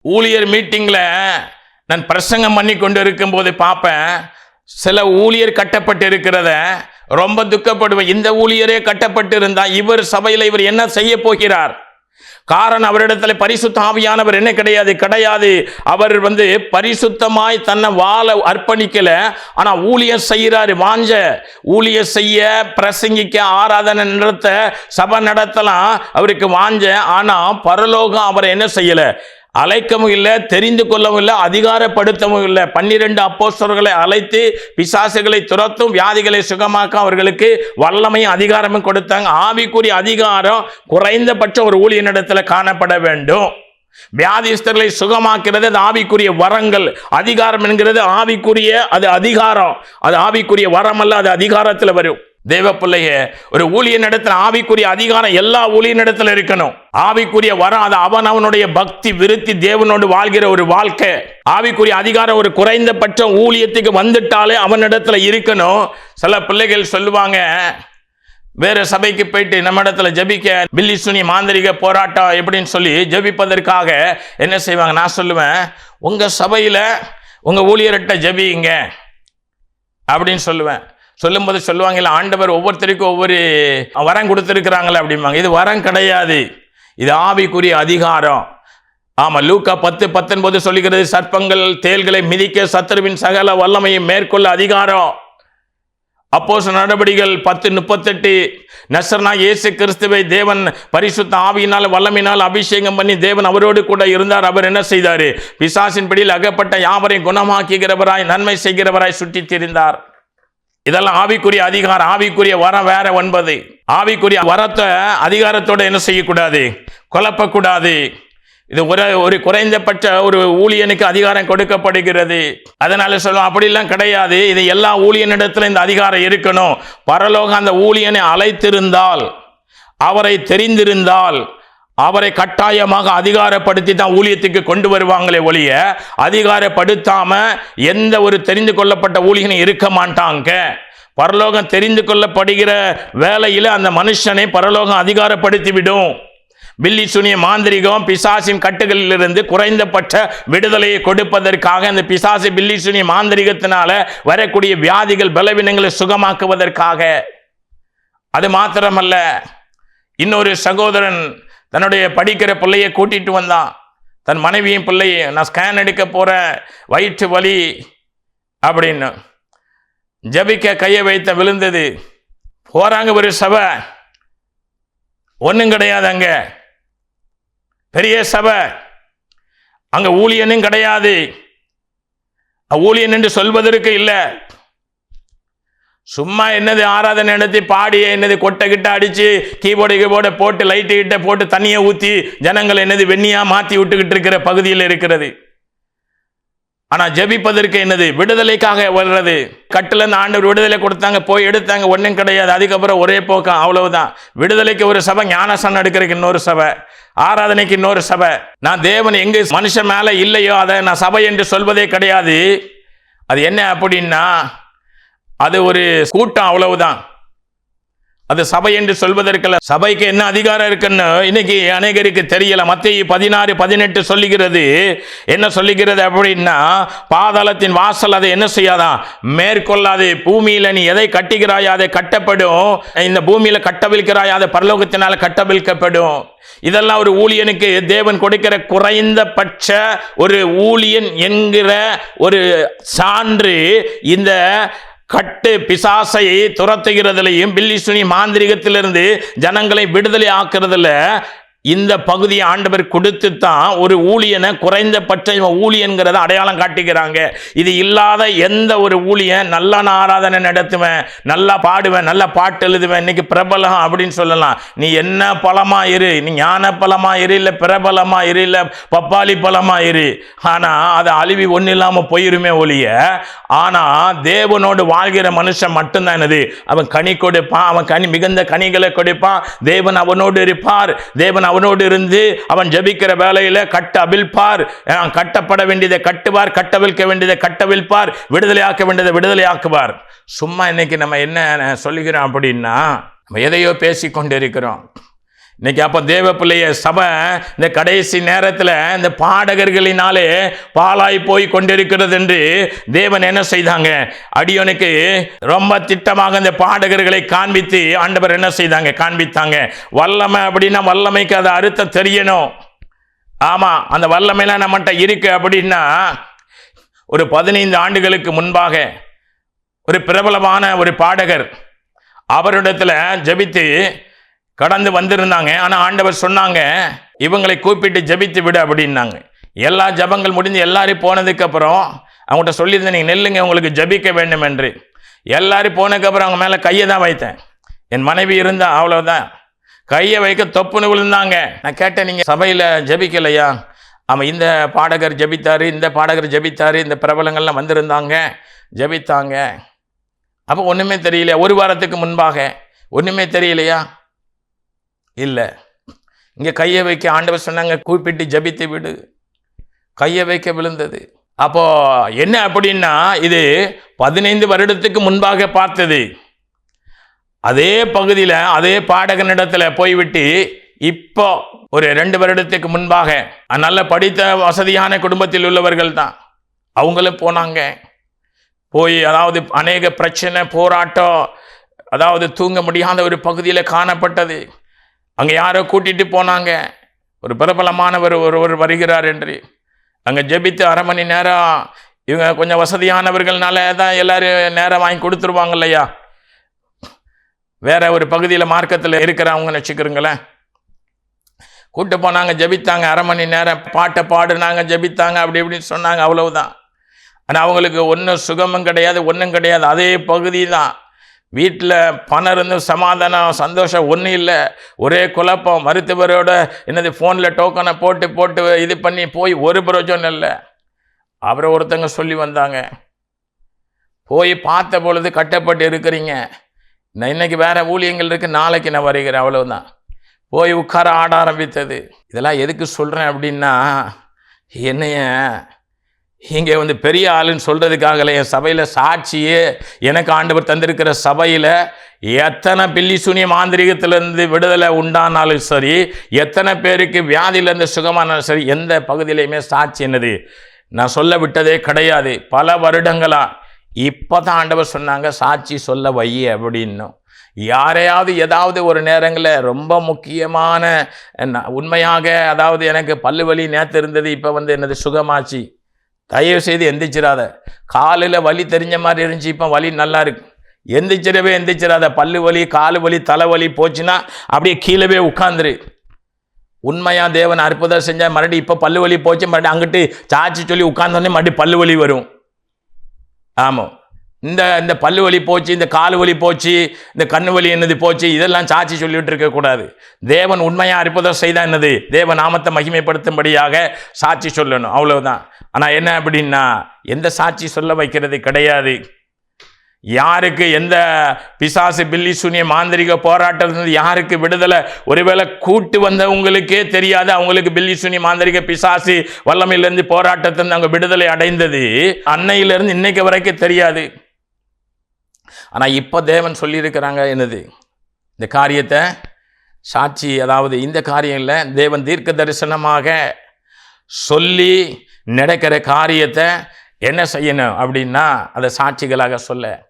ஊழியர் மீட்டிங்கில் நான் பிரசங்கம் பண்ணி கொண்டு இருக்கும்போது பார்ப்பேன், சில ஊழியர் கட்டப்பட்டு இருக்கிறத ரொம்ப துக்கப்படுவேன். இந்த ஊழியரே கட்டப்பட்டு இருந்தா இவர் சபையில் இவர் என்ன செய்ய போகிறார்? காரணம், அவரிடத்துல பரிசுத்த ஆவியானவர் என்ன கிடையாது. அவர் பரிசுத்தமாய் தன்னை வாழ அர்ப்பணிக்கல. ஆனா ஊழியர் செய்யறாரு, வாஞ்ச ஊழியர் செய்ய, பிரசங்கிக்க, ஆராதனை நடத்த, சபை நடத்தலாம் அவருக்கு வாஞ்ச. ஆனா பரலோகம் அவரை என்ன செய்யல, அழைக்கவும் இல்லை, தெரிந்து கொள்ளவும் இல்லை, அதிகாரப்படுத்தவும் இல்லை. 12 அப்போஸ்தலர்களை அழைத்து பிசாசுகளை துரத்தும், வியாதிகளை சுகமாக்க அவர்களுக்கு வல்லமையும் அதிகாரமும் கொடுத்தாங்க. ஆவிக்குரிய அதிகாரம் குறைந்தபட்சம் ஒரு ஊழியனிடத்துல காணப்பட வேண்டும். வியாதிஸ்தர்களை சுகமாக்கிறது அது ஆவிக்குரிய வரங்கள். அதிகாரம் என்கிறது ஆவிக்குரிய, அது அதிகாரம், அது ஆவிக்குரிய வரம் அல்ல, அது அதிகாரத்தில் வரும். தேவ பிள்ளைய, ஒரு ஊழியனிடத்தில் ஆவிக்குரிய அதிகாரம் எல்லா ஊழியனிடத்தில் இருக்கணும். ஆவிக்குரிய வரம் அது அவனுடைய பக்தி விருத்தி, தேவனோடு வாழ்கிற ஒரு வாழ்க்கை. ஆவிக்குரிய அதிகாரம் ஒரு குறைந்தபட்சம் ஊழியத்துக்கு வந்துட்டாலே அவனிடத்துல இருக்கணும். சில பிள்ளைகள் சொல்லுவாங்க, வேற சபைக்கு போயிட்டு நம்ம இடத்துல ஜபிக்க, பில்லி சுனி மாந்திரிக போராட்டம் எப்படின்னு சொல்லி ஜபிப்பதற்காக என்ன செய்வாங்க. நான் சொல்லுவேன், உங்க சபையில உங்க ஊழியர்கிட்ட ஜபிங்க அப்படின்னு சொல்லுவேன். சொல்லும்போது சொல்லுவாங்க, இல்லை ஆண்டவர் ஒவ்வொருத்தருக்கும் ஒவ்வொரு வரம் கொடுத்துருக்கிறாங்களே அப்படிம்பாங்க. இது வரம் கிடையாது, இது ஆவிக்குரிய அதிகாரம். ஆமா, லூக்கா 10:19 சொல்லுகிறது, சர்ப்பங்கள் தேள்களை மிதிக்க சத்துருவின் சகல வல்லமையை மேற்கொள்ள அதிகாரம். அப்போஸ்தலர் நடபடிகள் 10:38 நசரேயனாகிய இயேசு கிறிஸ்துவை தேவன் பரிசுத்த ஆவியினால் வல்லமையினால் அபிஷேகம் பண்ணி தேவன் அவரோடு கூட இருந்தார். அவர் என்ன செய்தார்? பிசாசின் பிடியில் அகப்பட்ட யாவரையும் குணமாக்குகிறவராய், நன்மை செய்கிறவராய் சுற்றித் திரிந்தார். இதெல்லாம் ஆவிக்குரிய அதிகாரம். ஆவிக்குரிய வரம் வேற 9. ஆவிக்குரிய வரத்தை அதிகாரத்தோட என்ன செய்யக்கூடாது, குழப்பக்கூடாது. இது ஒரு குறைந்தபட்ச ஒரு ஊழியனுக்கு அதிகாரம் கொடுக்கப்படுகிறது. அதனால சொல்லுவோம், அப்படிலாம் கிடையாது. இது எல்லா ஊழியனிடத்துல இந்த அதிகாரம் இருக்கணும். பரலோகம் அந்த ஊழியனை அழைத்திருந்தால், அவரை தெரிந்திருந்தால், அவரை கட்டாயமாக அதிகாரப்படுத்தி தான் ஊழியத்துக்கு கொண்டு வருவாங்களே ஒழிய, அதிகாரப்படுத்தாம எந்த ஒரு தெரிந்து கொள்ளப்பட்ட ஊழியனும் இருக்க மாட்டாங்க. பரலோகம் தெரிந்து கொள்ளப்படுகிற வேளையில் அந்த மனுஷனை பரலோகம் அதிகாரப்படுத்தி விடும். பில்லி சுனிய மாந்திரிகம் பிசாசின் கட்டுகளிலிருந்து குறைந்தபட்ச விடுதலையை கொடுப்பதற்காக, அந்த பிசாசு பில்லி சுனிய மாந்திரிகத்தினால வரக்கூடிய வியாதிகள் பலவீனங்களை சுகமாக்குவதற்காக. அது மாத்திரமல்ல, இன்னொரு சகோதரன் தன்னுடைய படிக்கிற பிள்ளையை கூட்டிட்டு வந்தான். தன் மனைவியும் பிள்ளையை, நான் ஸ்கேன் எடுக்க போறேன், வயிற்று வலி அப்படின்னு ஜபிக்க கையை வைத்த விழுந்தது. போறாங்க ஒரு சபை, ஒன்றும் கிடையாது, அங்க பெரிய சபை, அங்க ஊழியனும் கிடையாது. ஊழியன் என்று சொல்வதற்கு இல்லை. சும்மா என்னது ஆராதனை நடத்தி பாடி என்னது கொட்டை கிட்ட அடிச்சு கீபோர்டு போட்டு லைட்டு கிட்ட போட்டு தண்ணியை ஊற்றி ஜனங்கள் என்னது வெண்ணியா மாற்றி விட்டுக்கிட்டு இருக்கிற பகுதியில் இருக்கிறது. ஆனா ஜெபிப்பதற்கு என்னது, விடுதலைக்காக வர்றது. கட்டுல இருந்து ஆண்டவர் விடுதலை கொடுத்தாங்க, போய் எடுத்தாங்க, ஒன்றும் கிடையாது. அதுக்கப்புறம் ஒரே போக்கம், அவ்வளவுதான். விடுதலைக்கு ஒரு சபை, ஞானஸ்நானம் எடுக்கிறதுக்கு இன்னொரு சபை, ஆராதனைக்கு இன்னொரு சபை. நான் தேவன் எங்க மனுஷன் மேல இல்லையோ அதை நான் சபை என்று சொல்வதே கிடையாது. அது என்ன அப்படின்னா, அது ஒரு கூட்டம், அவ்வளவுதான். அது சபை என்று சொல்வதற்கல்ல. சபைக்கு என்ன அதிகாரம் இருக்குன்னு இன்னைக்கு அநேகருக்கு தெரியல. மத்தேயு 16:18 சொல்லுகிறது. என்ன சொல்லுகிறது அப்படின்னா, பாதாளத்தின் வாசல் அதை என்ன செய்யாதான், மேற்கொள்ளாது. பூமியில நீ எதை கட்டுகிறாயோ அதை கட்டப்படும், இந்த பூமியில கட்டவிழ்க்கிறாயோ அதை பரலோகத்தினால கட்டவிழ்க்கப்படும். இதெல்லாம் ஒரு ஊழியனுக்கு தேவன் கொடுக்கிற குறைந்தபட்ச ஒரு ஊழியன் என்கிற ஒரு சான்று. இந்த கட்டு பிசாசை துரத்துகிறதுலையும் பில்லி சுனி மாந்திரிகத்திலிருந்து ஜனங்களை விடுதலை ஆக்குறதுல இந்த பகுதியை ஆண்டவர் கொடுத்து தான் ஒரு ஊழியனை குறைந்தபட்ச ஊழியன்கிறத அடையாளம் காட்டுகிறாங்க. இது இல்லாத எந்த ஒரு ஊழியன் நல்லா நான் ஆராதனை நடத்துவேன், நல்லா பாடுவேன், நல்லா பாட்டு எழுதுவேன், இன்னைக்கு பிரபலம் அப்படின்னு சொல்லலாம். நீ என்ன பழமா இரு, நீ ஞான பழமா இரு, இல்லை பிரபலமா இரு, இல்லை பப்பாளி பழமா இரு, ஆனா அது அழிவி ஒன்றும் இல்லாமல் போயிருமே ஒழிய. ஆனா தேவனோடு வாழ்கிற மனுஷன் மட்டும்தான் என்னது, அவன் கனி கொடுப்பான், அவன் கனி மிகுந்த கனிகளை கொடுப்பான். தேவன் அவனோடு இருப்பார். தேவன் அவனோடு இருந்து அவன் ஜபிக்கிற வேலையில கட்ட அவிழ்ப்பார். கட்டப்பட வேண்டியதை கட்டுவார், கட்டவிழ்க்க வேண்டியதை கட்டவிழ்ப்பார், விடுதலை ஆக்க வேண்டியதை விடுதலை ஆக்குவார். சும்மா இன்னைக்கு நம்ம என்ன சொல்லுகிறோம் அப்படின்னா, நம்ம எதையோ பேசி கொண்டிருக்கிறோம். இன்னைக்கு அப்போ தேவ பிள்ளைய சபை இந்த கடைசி நேரத்தில் இந்த பாடகர்களினாலே பாழாய் போய் கொண்டிருக்கிறது என்று தேவன் என்ன செய்தாங்க, அடியோனுக்கு ரொம்ப திட்டமாக இந்த பாடகர்களை காண்பித்து ஆண்டவர் என்ன செய்தாங்க, காண்பித்தாங்க. வல்லமை அப்படின்னா வல்லமைக்கு அது அர்த்தம் தெரியணும். ஆமா, அந்த வல்லமைலாம் நம்மகிட்ட இருக்கு அப்படின்னா, ஒரு 15 ஆண்டுகளுக்கு முன்பாக ஒரு பிரபலமான ஒரு பாடகர் அவரிடத்துல ஜெபித்து கடந்து வந்திருந்தாங்க. ஆனால் ஆண்டவர் சொன்னாங்க, இவங்களை கூப்பிட்டு ஜெபித்து விடு அப்படின்னாங்க. எல்லா ஜபங்கள் முடிஞ்சு எல்லாரும் போனதுக்கு அப்புறம் அவங்கள்ட்ட சொல்லியிருந்தேன், நீங்கள் நெல்லுங்க, உங்களுக்கு ஜபிக்க வேண்டும் என்று. எல்லாரும் போனதுக்கப்புறம் அவங்க மேலே கையை தான் வைத்தேன். என் மனைவி இருந்தா, அவ்வளோதான். கையை வைக்க தொப்புன்னு விழுந்தாங்க. நான் கேட்டேன், நீங்கள் சபையில் ஜபிக்கலையா? ஆமாம், இந்த பாடகர் ஜபித்தாரு, இந்த பாடகர் ஜபித்தாரு, இந்த பிரபலங்கள்லாம் வந்திருந்தாங்க, ஜபித்தாங்க. அப்போ ஒன்றுமே தெரியலையா? ஒரு வாரத்துக்கு முன்பாக ஒன்றுமே தெரியலையா? இல்லை. இங்கே கையை வைக்க ஆண்டவர் சொன்னாங்க, கூப்பிட்டு ஜபித்து விடு. கையை வைக்க விழுந்தது. அப்போ என்ன அப்படின்னா, இது 15 வருடத்துக்கு முன்பாக பார்த்தது. அதே பகுதியில் அதே பாடகனிடத்தில் போய்விட்டு இப்போ ஒரு 2 வருடத்துக்கு முன்பாக நல்ல படித்த வசதியான குடும்பத்தில் உள்ளவர்கள் தான் அவங்களும் போனாங்க. போய் அதாவது அநேக பிரச்சனை போராட்டம், அதாவது தூங்க முடியாத ஒரு பகுதியில் காணப்பட்டது. அங்கே யாரோ கூட்டிகிட்டு போனாங்க. ஒரு பிரபலமானவர் ஒருவர் வருகிறார் என்று அங்கே ஜெபித்து 1/2 மணி நேரம், இவங்க கொஞ்சம் வசதியானவர்கள்னால தான் எல்லாரும் நேரம் வாங்கி கொடுத்துருவாங்க இல்லையா? வேற ஒரு பகுதியில் மார்க்கத்தில் இருக்கிறவங்க வச்சுக்கிறீங்களேன். கூப்பிட்டு போனாங்க, ஜெபித்தாங்க 1/2 மணி நேரம், பாட்டை பாடுனாங்க, ஜெபித்தாங்க, அப்படி இப்படின்னு சொன்னாங்க, அவ்வளவுதான். ஆனால் அவங்களுக்கு ஒன்றும் சுகமும் கிடையாது, ஒன்றும் கிடையாது. அதே பகுதி தான். வீட்டில் பணம் இருந்து சமாதானம் சந்தோஷம் ஒன்றும் இல்லை, ஒரே குழப்பம். மருத்துவரோட என்னது ஃபோனில் டோக்கனை போட்டு இது பண்ணி போய் ஒரு பிரயோஜனம் இல்லை. அப்புறம் ஒருத்தங்க சொல்லி வந்தாங்க, போய் பார்த்த பொழுது கட்டப்பட்டு இருக்கிறீங்க, நான் இன்னைக்கு வேறு ஊழியங்கள் இருக்குது, நாளைக்கு நான் வருகிறேன், அவ்வளவுதான். போய் உட்கார ஆட ஆரம்பித்தது. இதெல்லாம் எதுக்கு சொல்கிறேன் அப்படின்னா, என்னைய இங்கே பெரிய ஆளுன்னு சொல்கிறதுக்காகல, என் சபையில் சாட்சியே எனக்கு ஆண்டவர் தந்திருக்கிற சபையில் எத்தனை பில்லி சூனிய மாந்திரிகத்திலேருந்து விடுதலை உண்டானாலும் சரி, எத்தனை பேருக்கு வியாதியிலேருந்து சுகமானாலும் சரி, எந்த பகுதியிலையுமே சாட்சி என்னது நான் சொல்ல விட்டதே கிடையாது. பல வருடங்களாக இப்போ தான் ஆண்டவர் சொன்னாங்க, சாட்சி சொல்ல வை அப்படின்னும். யாரையாவது ஏதாவது ஒரு நேரங்களில் ரொம்ப முக்கியமான உண்மையாக, அதாவது எனக்கு பல்லு வலி நேற்று இருந்தது, இப்போ என்னது சுகமாச்சு, தயவு செய்து எந்திரிச்சிடாத. காலில் வலி தெரிஞ்ச மாதிரி இருந்துச்சு, இப்போ வலி நல்லா இருக்கு, எந்திரிச்சிடாத. பல்லு வலி, காலு வலி, தலைவலி போச்சுன்னா அப்படியே கீழே உட்காந்துரு. உண்மையா தேவன் அற்புதம் செஞ்சால் மறுபடியும் இப்போ பல்லு வலி போச்சு, மறுபடியும் அங்கிட்டு சாட்சி சொல்லி உட்கார்ந்தோடனே மறுபடியும் பல்லு வலி வரும். ஆமாம், இந்த பல்லு வலி போச்சு, இந்த காலு வலி போச்சு, இந்த கண்ணு வலி என்னது போச்சு, இதெல்லாம் சாட்சி சொல்லிட்டு இருக்கக்கூடாது. தேவன் உண்மையாக அற்புதம் செய்தா என்னது, தேவ நாமத்தை மகிமைப்படுத்தும்படியாக சாட்சி சொல்லணும், அவ்வளவுதான். ஆனால் என்ன அப்படின்னா, எந்த சாட்சி சொல்ல வைக்கிறது கிடையாது. யாருக்கு எந்த பிசாசு பில்லி சூனிய மாந்திரிக போராட்டம் யாருக்கு விடுதலை ஒருவேளை கூட்டு வந்தவங்களுக்கே தெரியாது. அவங்களுக்கு பில்லி சூனிய மாந்திரிக பிசாசு வல்லமையிலிருந்து போராட்டத்திலிருந்து அவங்க விடுதலை அடைந்தது அன்னையிலிருந்து இன்னைக்கு வரைக்கும் தெரியாது. ஆனால் இப்போ தேவன் சொல்லியிருக்கிறாங்க என்னது, இந்த காரியத்தை சாட்சி, அதாவது இந்த காரியம் இல்லை, தேவன் தீர்க்க தரிசனமாக சொல்லி நடக்கிற காரியத்தை என்ன செய்யணும் அப்படின்னா, அதை சாட்சிகளாக சொல்ல